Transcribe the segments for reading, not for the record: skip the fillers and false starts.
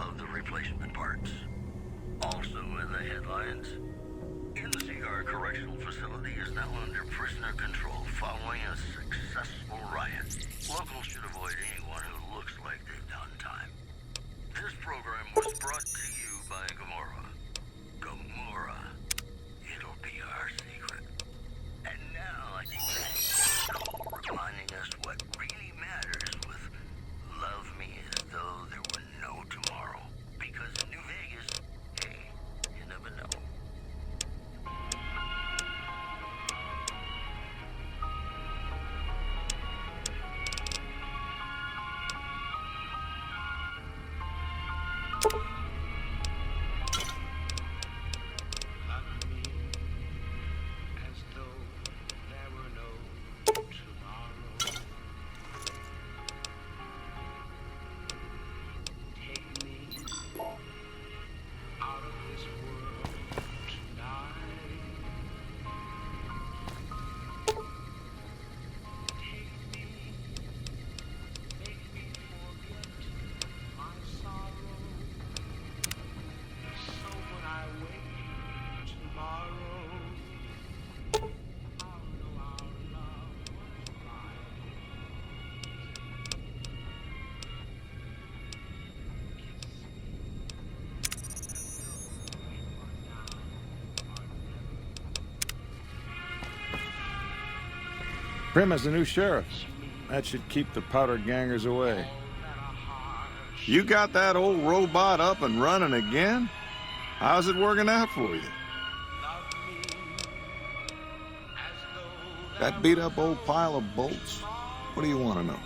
of the replacement parts. Also in the headlines, NCR Correctional Facility is now under prisoner control following a successful riot. Locals should avoid anyone who looks like they've done time. This program was brought to you by Gamora. Gamora. It'll be our secret. And now I think that's reminding us what really matters with Love Me As Though There Were No Tomorrow. Because in New Vegas, hey, you never know. Prim is the new sheriff. That should keep the powder gangers away. You got that old robot up and running again? How's it working out for you? That beat-up old pile of bolts? What do you want to know?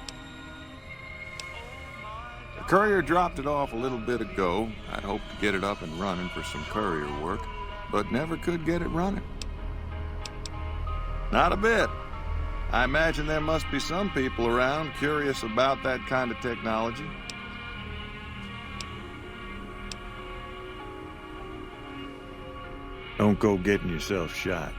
The courier dropped it off a little bit ago. I'd hoped to get it up and running for some courier work, but never could get it running. Not a bit. I imagine there must be some people around curious about that kind of technology. Don't go getting yourself shot.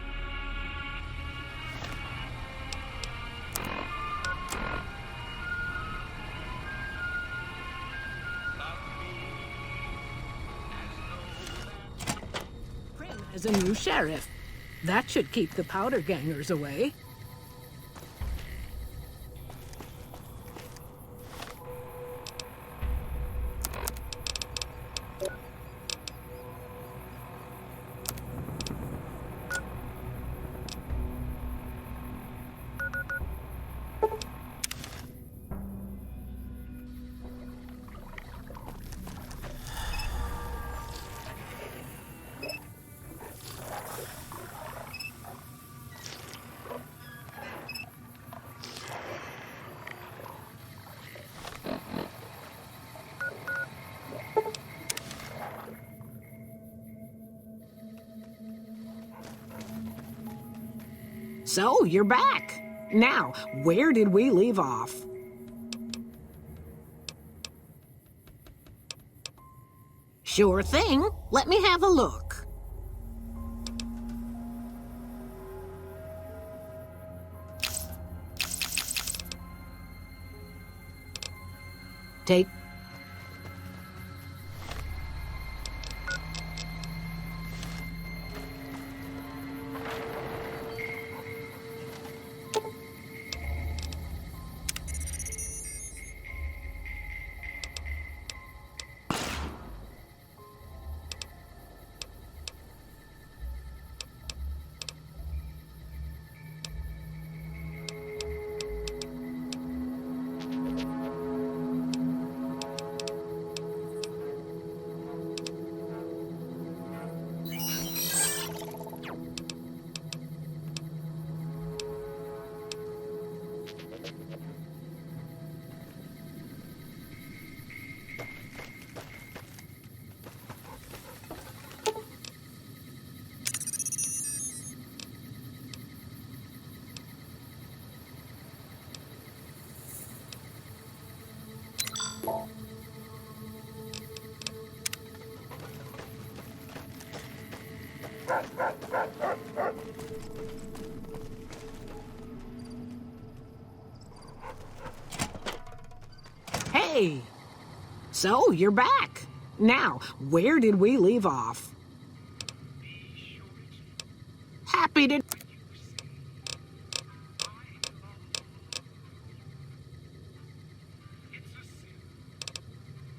Prim is a new sheriff. That should keep the powder gangers away. So, you're back. Now, where did we leave off? Sure thing. Let me have a look. Take... Hey! So, you're back. Now, where did we leave off? Happy to...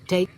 Take...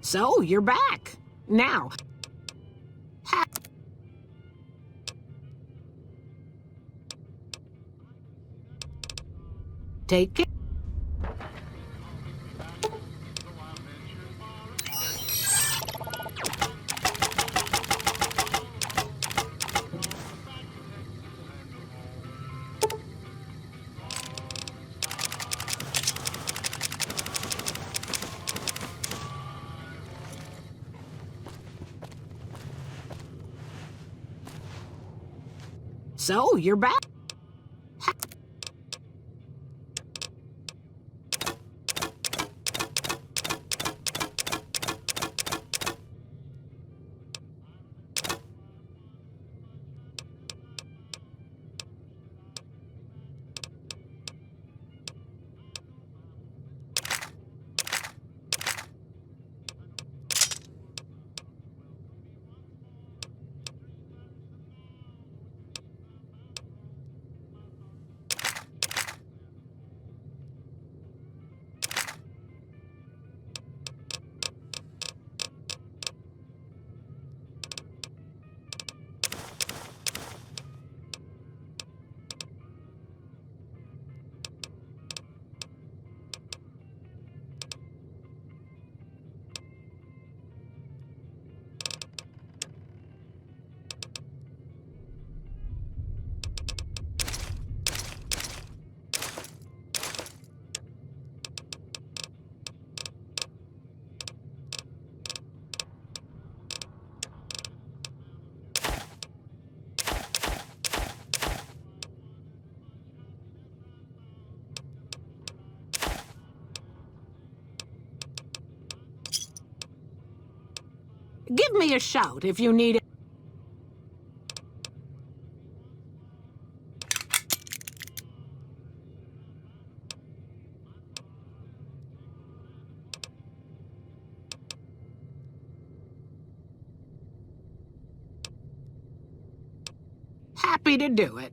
So, you're back. Now, take it. So, you're back. Give me a shout if you need it. Happy to do it.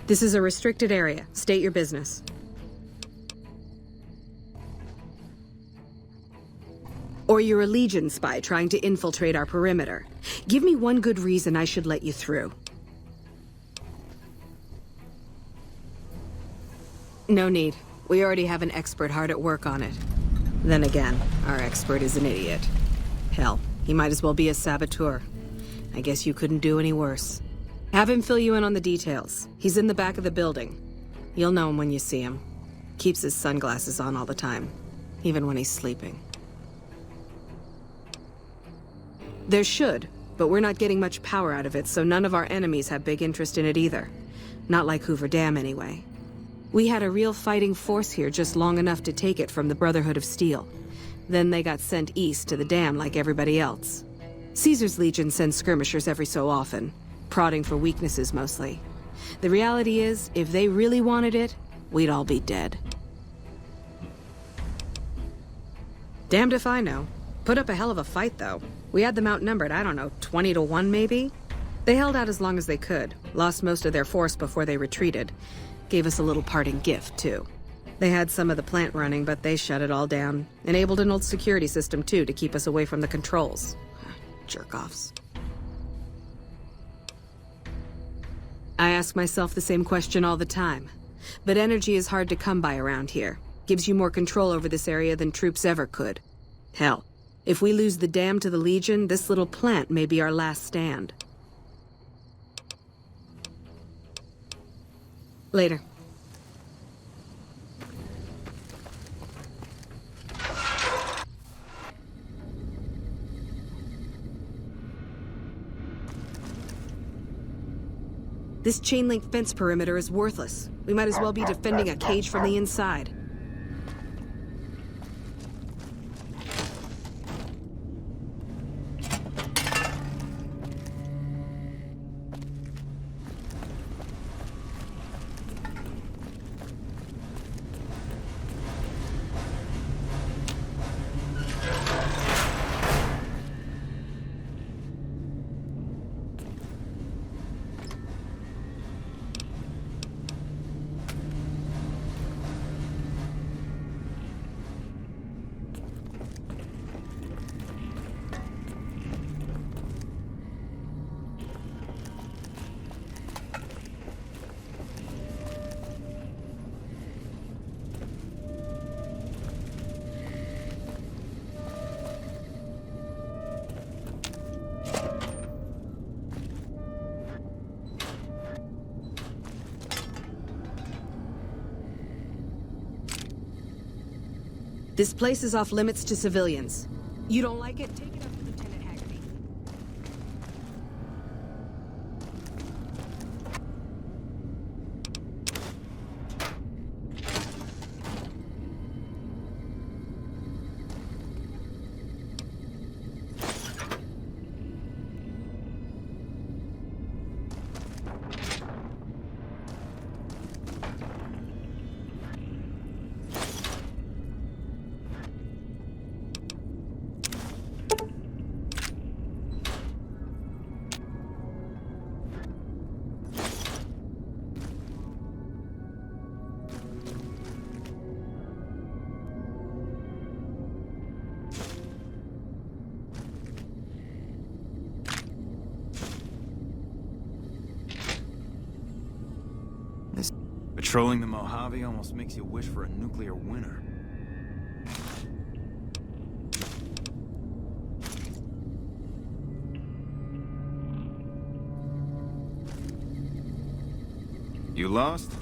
This is a restricted area. State your business. Or you're a Legion spy trying to infiltrate our perimeter. Give me one good reason I should let you through. No need. We already have an expert hard at work on it. Then again, our expert is an idiot. Hell, he might as well be a saboteur. I guess you couldn't do any worse. Have him fill you in on the details. He's in the back of the building. You'll know him when you see him. Keeps his sunglasses on all the time, even when he's sleeping. There should, but we're not getting much power out of it, so none of our enemies have big interest in it either. Not like Hoover Dam, anyway. We had a real fighting force here just long enough to take it from the Brotherhood of Steel. Then they got sent east to the dam like everybody else. Caesar's Legion sends skirmishers every so often, prodding for weaknesses mostly. The reality is, if they really wanted it, we'd all be dead. Damned if I know. Put up a hell of a fight, though. We had them outnumbered, I don't know, 20-1 maybe? They held out as long as they could, lost most of their force before they retreated. Gave us a little parting gift, too. They had some of the plant running, but they shut it all down. Enabled an old security system, too, to keep us away from the controls. Jerk-offs. I ask myself the same question all the time. But energy is hard to come by around here. Gives you more control over this area than troops ever could. Hell, if we lose the dam to the Legion, this little plant may be our last stand. Later. This chain-link fence perimeter is worthless. We might as well be defending a cage from the inside. This place is off limits to civilians. You don't like it? Take it up with Lieutenant Haggerty. Patrolling the Mojave almost makes you wish for a nuclear winter. You lost?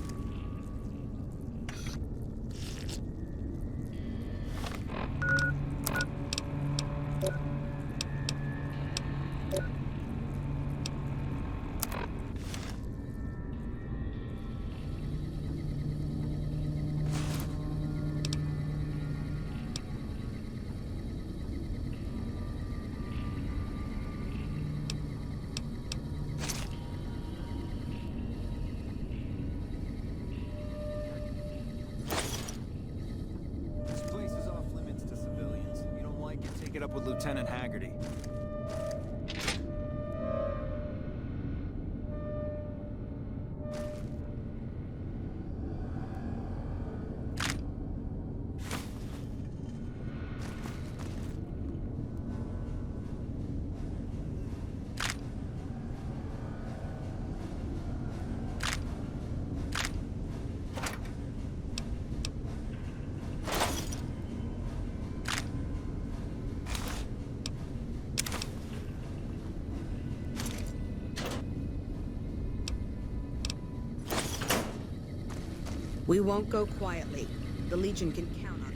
Take it up with Lieutenant Haggerty. We won't go quietly. The Legion can count on that.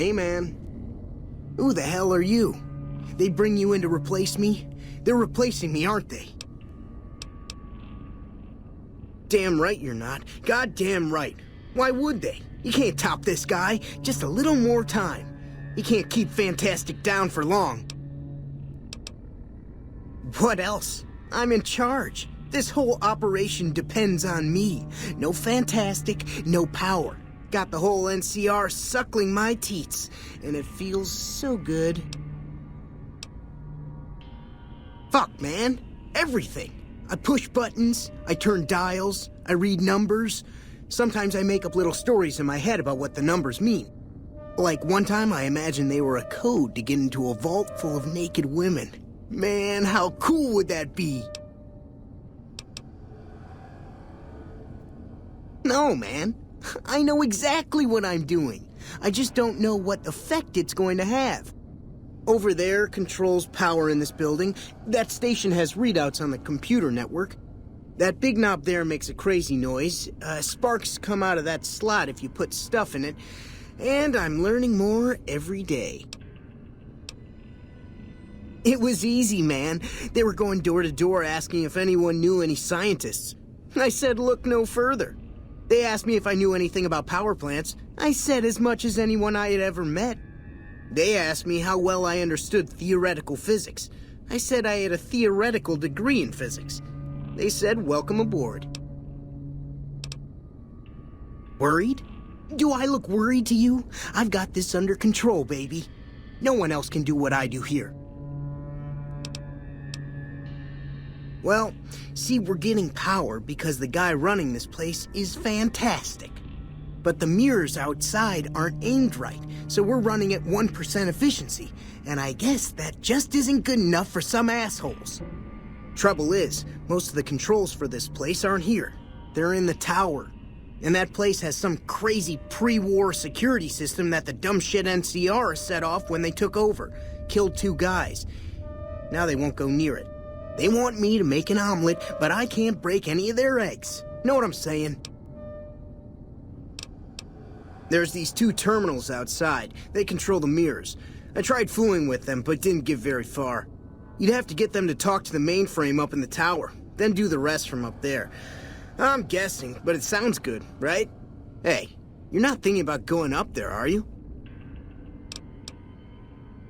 Hey, man. Who the hell are you? They bring you in to replace me? They're replacing me, aren't they? Damn right you're not. Goddamn right. Why would they? You can't top this guy. Just a little more time. You can't keep Fantastic down for long. What else? I'm in charge. This whole operation depends on me. No Fantastic, no power. Got the whole NCR suckling my teats, and it feels so good. Fuck, man. Everything. I push buttons, I turn dials, I read numbers. Sometimes I make up little stories in my head about what the numbers mean. Like one time I imagined they were a code to get into a vault full of naked women. Man, how cool would that be? No, man. I know exactly what I'm doing. I just don't know what effect it's going to have. Over there controls power in this building. That station has readouts on the computer network. That big knob there makes a crazy noise. Sparks come out of that slot if you put stuff in it. And I'm learning more every day. It was easy, man. They were going door to door asking if anyone knew any scientists. I said look no further. They asked me if I knew anything about power plants. I said as much as anyone I had ever met. They asked me how well I understood theoretical physics. I said I had a theoretical degree in physics. They said welcome aboard. Worried? Do I look worried to you? I've got this under control, baby. No one else can do what I do here. Well, see, we're getting power because the guy running this place is fantastic. But the mirrors outside aren't aimed right, so we're running at 1% efficiency, and I guess that just isn't good enough for some assholes. Trouble is, most of the controls for this place aren't here. They're in the tower. And that place has some crazy pre-war security system that the dumb shit NCR set off when they took over. Killed 2 guys. Now they won't go near it. They want me to make an omelet, but I can't break any of their eggs. Know what I'm saying? There's these 2 terminals outside. They control the mirrors. I tried fooling with them, but didn't get very far. You'd have to get them to talk to the mainframe up in the tower, then do the rest from up there. I'm guessing, but it sounds good, right? Hey, you're not thinking about going up there, are you?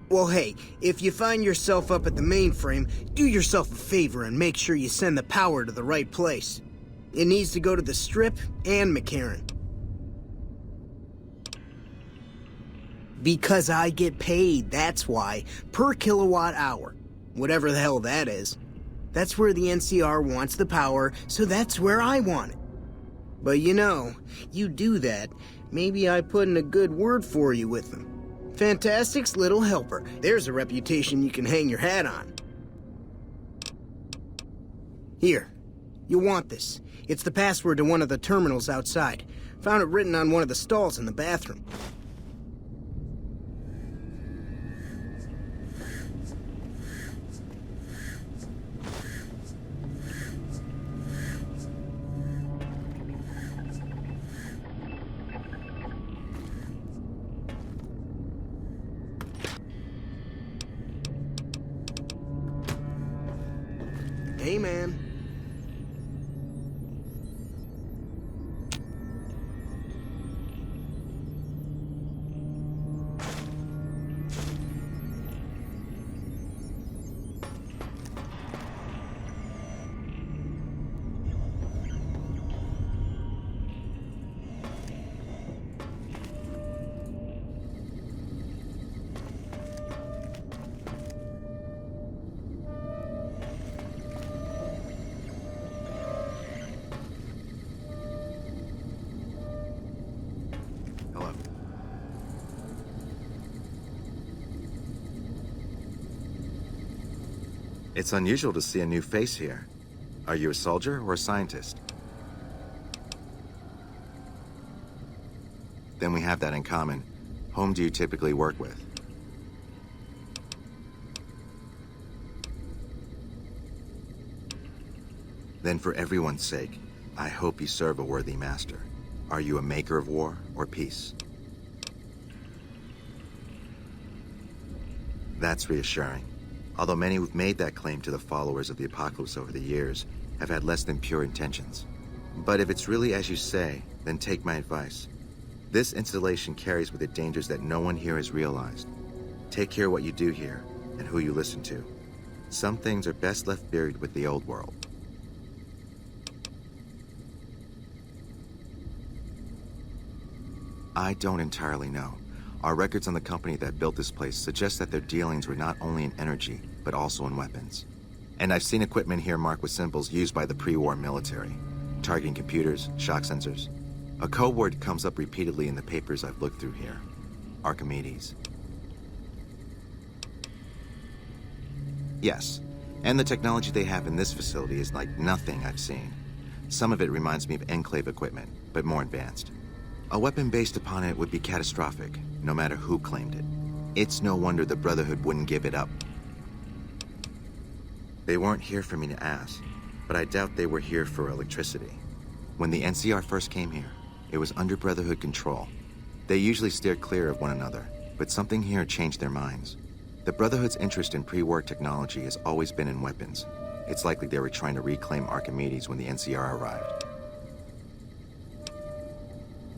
Well, hey, if you find yourself up at the mainframe, do yourself a favor and make sure you send the power to the right place. It needs to go to the Strip and McCarran. Because I get paid, that's why. Per kilowatt hour. Whatever the hell that is. That's where the NCR wants the power, so that's where I want it. But you know, you do that, maybe I put in a good word for you with them. Fantastic's little helper. There's a reputation you can hang your hat on. Here. You'll want this. It's the password to one of the terminals outside. Found it written on one of the stalls in the bathroom. Hey, man. Hello. It's unusual to see a new face here. Are you a soldier or a scientist? Then we have that in common. Whom do you typically work with? Then for everyone's sake, I hope you serve a worthy master. Are you a maker of war or peace? That's reassuring. Although many who've made that claim to the followers of the Apocalypse over the years have had less than pure intentions. But if it's really as you say, then take my advice. This installation carries with it dangers that no one here has realized. Take care what you do here, and who you listen to. Some things are best left buried with the old world. I don't entirely know. Our records on the company that built this place suggest that their dealings were not only in energy, but also in weapons. And I've seen equipment here marked with symbols used by the pre-war military, targeting computers, shock sensors. A code word comes up repeatedly in the papers I've looked through here. Archimedes. Yes, and the technology they have in this facility is like nothing I've seen. Some of it reminds me of Enclave equipment, but more advanced. A weapon based upon it would be catastrophic, no matter who claimed it. It's no wonder the Brotherhood wouldn't give it up. They weren't here for me to ask, but I doubt they were here for electricity. When the NCR first came here, it was under Brotherhood control. They usually steered clear of one another, but something here changed their minds. The Brotherhood's interest in pre-war technology has always been in weapons. It's likely they were trying to reclaim Archimedes when the NCR arrived.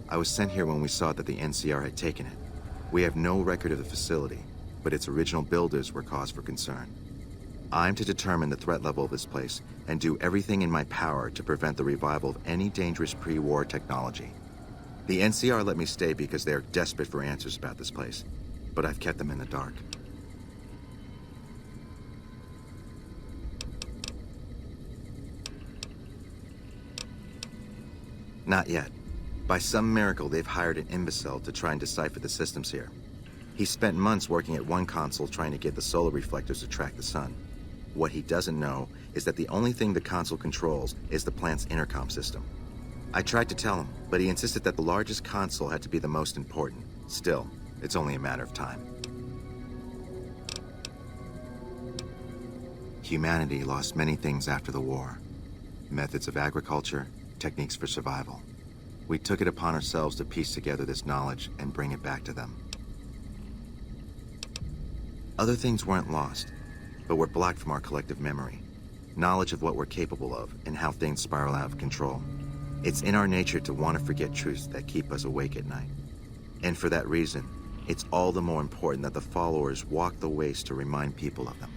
I was sent here when we saw that the NCR had taken it. We have no record of the facility, but its original builders were cause for concern. I'm to determine the threat level of this place and do everything in my power to prevent the revival of any dangerous pre-war technology. The NCR let me stay because they are desperate for answers about this place, but I've kept them in the dark. Not yet. By some miracle, they've hired an imbecile to try and decipher the systems here. He spent months working at one console trying to get the solar reflectors to track the sun. What he doesn't know is that the only thing the console controls is the plant's intercom system. I tried to tell him, but he insisted that the largest console had to be the most important. Still, it's only a matter of time. Humanity lost many things after the war. Methods of agriculture, techniques for survival. We took it upon ourselves to piece together this knowledge and bring it back to them. Other things weren't lost, but were blocked from our collective memory. Knowledge of what we're capable of and how things spiral out of control. It's in our nature to want to forget truths that keep us awake at night. And for that reason, it's all the more important that the followers walk the ways to remind people of them.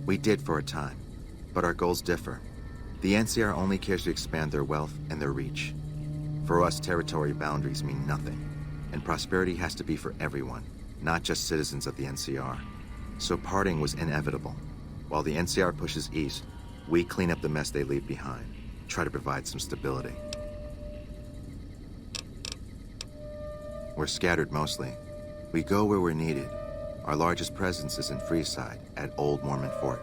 We did for a time, but our goals differ. The NCR only cares to expand their wealth and their reach. For us, territory boundaries mean nothing, and prosperity has to be for everyone, not just citizens of the NCR. So parting was inevitable. While the NCR pushes east, we clean up the mess they leave behind, try to provide some stability. We're scattered mostly. We go where we're needed. Our largest presence is in Freeside, at Old Mormon Fort.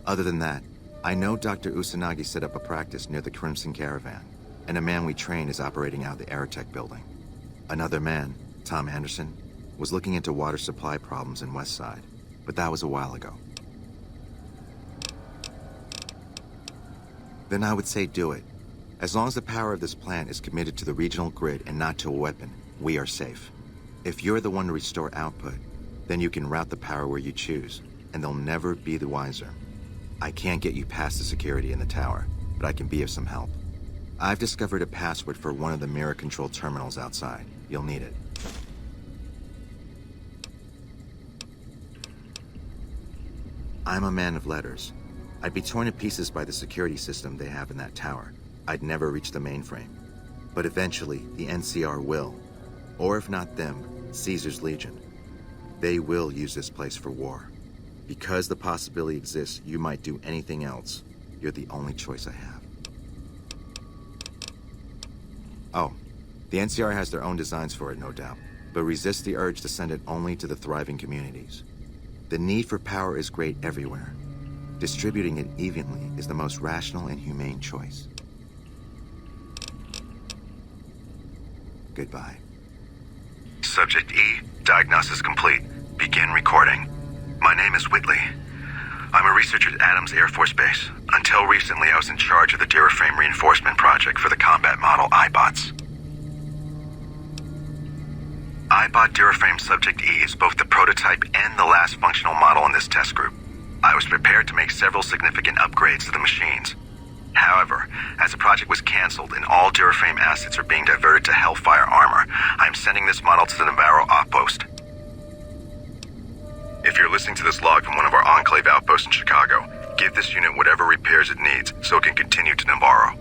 Other than that, I know Dr. Usanagi set up a practice near the Crimson Caravan, and a man we train is operating out of the Aerotech building. Another man, Tom Anderson, was looking into water supply problems in Westside, but that was a while ago. Then I would say do it. As long as the power of this plant is committed to the regional grid and not to a weapon, we are safe. If you're the one to restore output, then you can route the power where you choose, and they'll never be the wiser. I can't get you past the security in the tower, but I can be of some help. I've discovered a password for one of the mirror control terminals outside. You'll need it. I'm a man of letters. I'd be torn to pieces by the security system they have in that tower. I'd never reach the mainframe. But eventually, the NCR will. Or if not them, Caesar's Legion. They will use this place for war. Because the possibility exists you might do anything else, you're the only choice I have. Oh, the NCR has their own designs for it, no doubt, but resist the urge to send it only to the thriving communities. The need for power is great everywhere. Distributing it evenly is the most rational and humane choice. Goodbye. Subject E, diagnosis complete. Begin recording. My name is Whitley. I'm a researcher at Adams Air Force Base. Until recently, I was in charge of the Duraframe Reinforcement Project for the combat model iBots. I bought Duraframe Subject E as both the prototype and the last functional model in this test group. I was prepared to make several significant upgrades to the machines. However, as the project was canceled and all Duraframe assets are being diverted to Hellfire armor, I am sending this model to the Navarro outpost. If you're listening to this log from one of our Enclave outposts in Chicago, give this unit whatever repairs it needs so it can continue to Navarro.